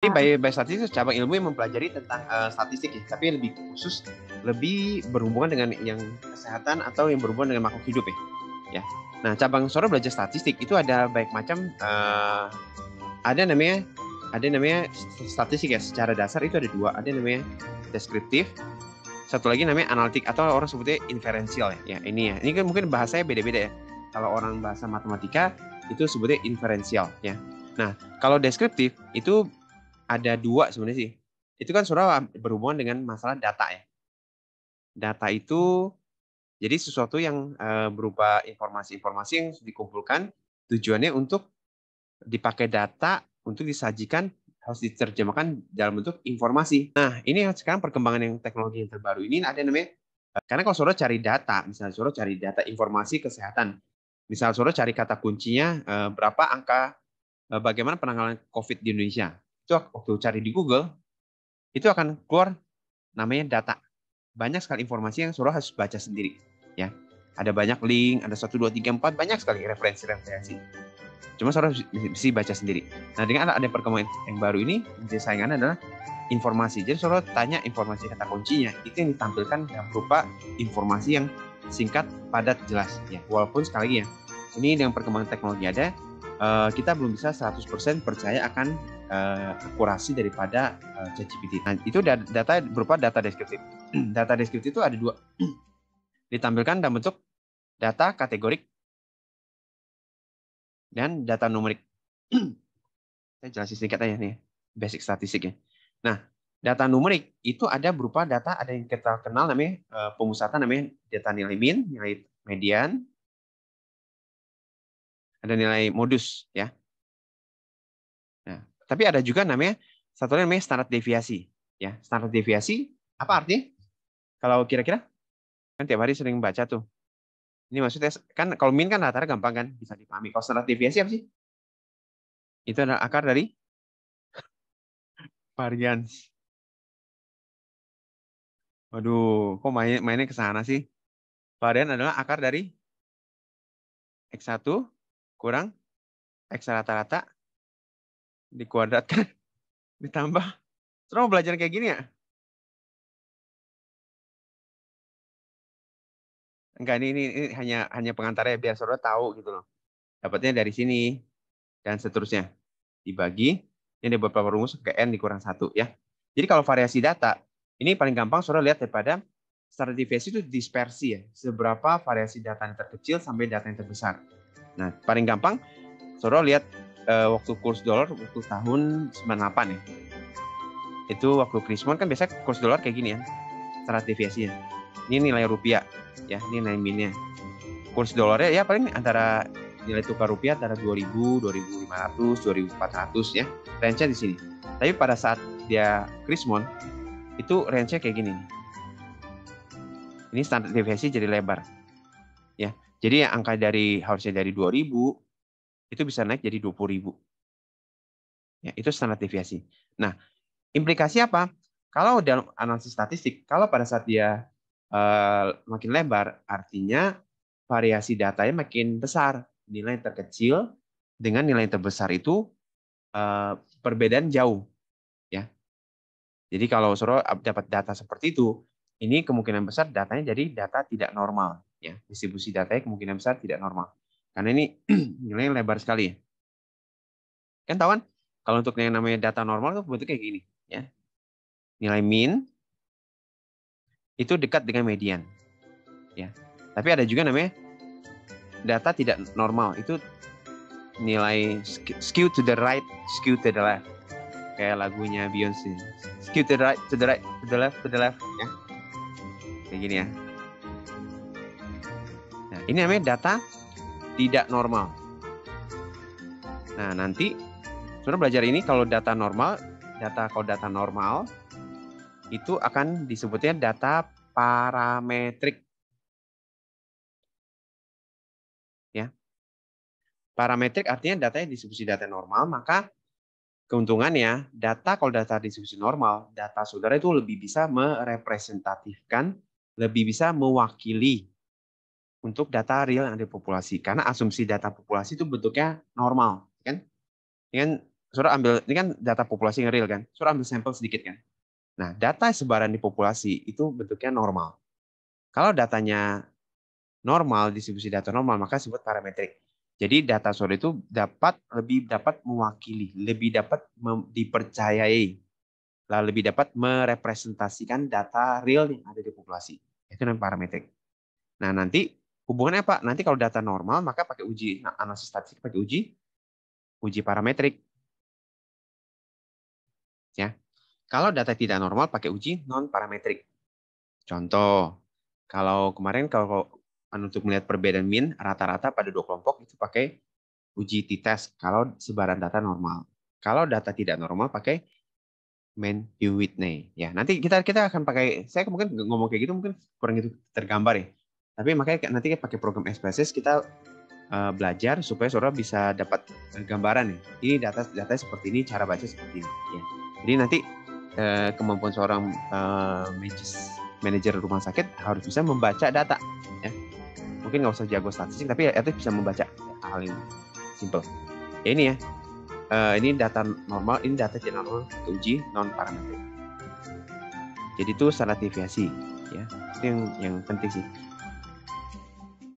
Ini biostatistik itu cabang ilmu yang mempelajari tentang statistik ya, tapi lebih khusus, lebih berhubungan dengan yang kesehatan atau yang berhubungan dengan makhluk hidup ya. Nah, cabang Sora belajar statistik itu ada baik macam, ada namanya statistik ya, secara dasar itu ada dua, ada namanya deskriptif, satu lagi namanya analitik atau orang sebutnya inferensial ya. Ini kan mungkin bahasanya beda-beda ya. Kalau orang bahasa matematika itu sebutnya inferensial ya. Nah, kalau deskriptif itu ada dua sebenarnya sih. Itu kan Sora berhubungan dengan masalah data ya. Data itu jadi sesuatu yang berupa informasi-informasi yang dikumpulkan, tujuannya untuk dipakai data untuk disajikan, harus diterjemahkan dalam bentuk informasi. Nah, ini sekarang perkembangan yang teknologi yang terbaru ini ada namanya, karena kalau Sora cari data, misalnya Sora cari data informasi kesehatan, misal Sora cari kata kuncinya berapa angka bagaimana penanganan COVID di Indonesia. Itu waktu cari di Google, itu akan keluar namanya data. Banyak sekali informasi yang Sora harus baca sendiri. Ya, ada banyak link, ada 1, 2, 3, 4, banyak sekali referensi-referensi. Cuma Sora bisa baca sendiri. Nah, dengan ada perkembangan yang baru ini, menjadi saingannya adalah informasi. Jadi Sora tanya informasi kata kuncinya, itu yang ditampilkan yang berupa informasi yang singkat, padat, jelas. Ya, walaupun sekali lagi ya, ini dengan perkembangan teknologi ada, kita belum bisa 100% percaya akan akurasi daripada ChatGPT. Nah, itu data berupa data deskriptif. Data deskriptif itu ada dua. Ditampilkan dalam bentuk data kategorik dan data numerik. Saya jelasin sedikit aja nih, basic statistik ya. Nah, data numerik itu ada berupa data, ada yang kita kenal namanya pemusatan, namanya data nilai min, nilai median, ada nilai modus ya. Nah, tapi ada juga namanya satu namanya standar deviasi ya. Standar deviasi apa artinya? Kalau kira-kira kan tiap hari sering baca tuh. Ini maksudnya kan kalau min kan rata-rata gampang kan, bisa dipahami. Kalau standar deviasi apa sih? Itu adalah akar dari varians. Waduh, kok mainnya ke sana sih? Varian adalah akar dari X1 kurang X rata-rata dikuadratkan ditambah. Terus mau belajar kayak gini ya? Enggak, ini hanya pengantarnya biar saudara tahu gitu loh. Dapatnya dari sini dan seterusnya. Dibagi, ini ada beberapa rumus ke N dikurang 1 ya. Jadi kalau variasi data, ini paling gampang saudara lihat daripada standar deviasi itu dispersi ya. Seberapa variasi data yang terkecil sampai data yang terbesar. Nah, paling gampang saudara lihat waktu kurs dolar waktu tahun 98 ya. Itu waktu Krismon kan biasa kurs dolar kayak gini ya, standar deviasinya. Ini nilai rupiah ya, ini nilai minnya. Kurs dolarnya ya paling antara nilai tukar rupiah antara 2000, 2500, 2400 ya. Range-nya di sini. Tapi pada saat dia Krismon itu range-nya kayak gini. Ini standar deviasi jadi lebar. Ya. Jadi yang angka dari harusnya dari 2000 itu bisa naik jadi 20.000. Ya, itu standar deviasi. Nah, implikasi apa? Kalau dalam analisis statistik, kalau pada saat dia makin lebar, artinya variasi datanya makin besar. Nilai yang terkecil dengan nilai yang terbesar itu perbedaan jauh. Ya. Jadi kalau Soro dapat data seperti itu, ini kemungkinan besar datanya jadi data tidak normal. Ya. Distribusi datanya kemungkinan besar tidak normal. Karena ini nilainya lebar sekali. Kan tahu kan? Kalau untuk yang namanya data normal itu bentuknya kayak gini. Ya. Nilai min itu dekat dengan median. Ya. Tapi ada juga namanya data tidak normal. Itu nilai skew to the right, skew to the left. Kayak lagunya Beyonce. Skew to the right, to the right, to the left, to the left. Ya. Kayak gini ya. Nah, ini namanya data tidak normal. Nah, nanti saudara belajar ini kalau data normal itu akan disebutnya data parametrik. Ya. Parametrik artinya datanya distribusi data normal, maka keuntungannya kalau data distribusi normal, data saudara itu lebih bisa merepresentatifkan, lebih bisa mewakili untuk data real yang ada di populasi. Karena asumsi data populasi itu bentuknya normal, kan? Kan Saudara ambil, ini kan data populasi yang real kan, saudara ambil sampel sedikit kan. Nah, data sebaran di populasi itu bentuknya normal. Kalau datanya normal, distribusi data normal, maka disebut parametrik. Jadi data saudara itu lebih dapat mewakili, lebih dapat dipercayai, lalu lebih dapat merepresentasikan data real yang ada di populasi. Itu namanya parametrik. Nah, nanti hubungannya apa? Nanti kalau data normal, maka pakai uji analisis statistik, pakai uji parametrik. Ya. Kalau data tidak normal, pakai uji non parametrik. Contoh, kalau kemarin kalau untuk melihat perbedaan mean rata-rata pada dua kelompok itu pakai uji t-test kalau sebaran data normal. Kalau data tidak normal pakai Mann-Whitney. Ya, nanti kita akan pakai, saya mungkin ngomong kayak gitu mungkin kurang itu tergambar ya. Tapi makanya nanti pakai program Expresses kita belajar supaya saudara bisa dapat gambaran ya. Ini data seperti ini, cara baca seperti ini. Ya. Jadi nanti kemampuan seorang manajer rumah sakit harus bisa membaca data. Ya. Mungkin nggak usah jago statistik, tapi ya itu bisa membaca hal yang simple. Ya ini ya. Ini data normal, ini data tidak normal, uji non parametrik. Jadi itu standar deviasi, ya. Itu yang penting sih.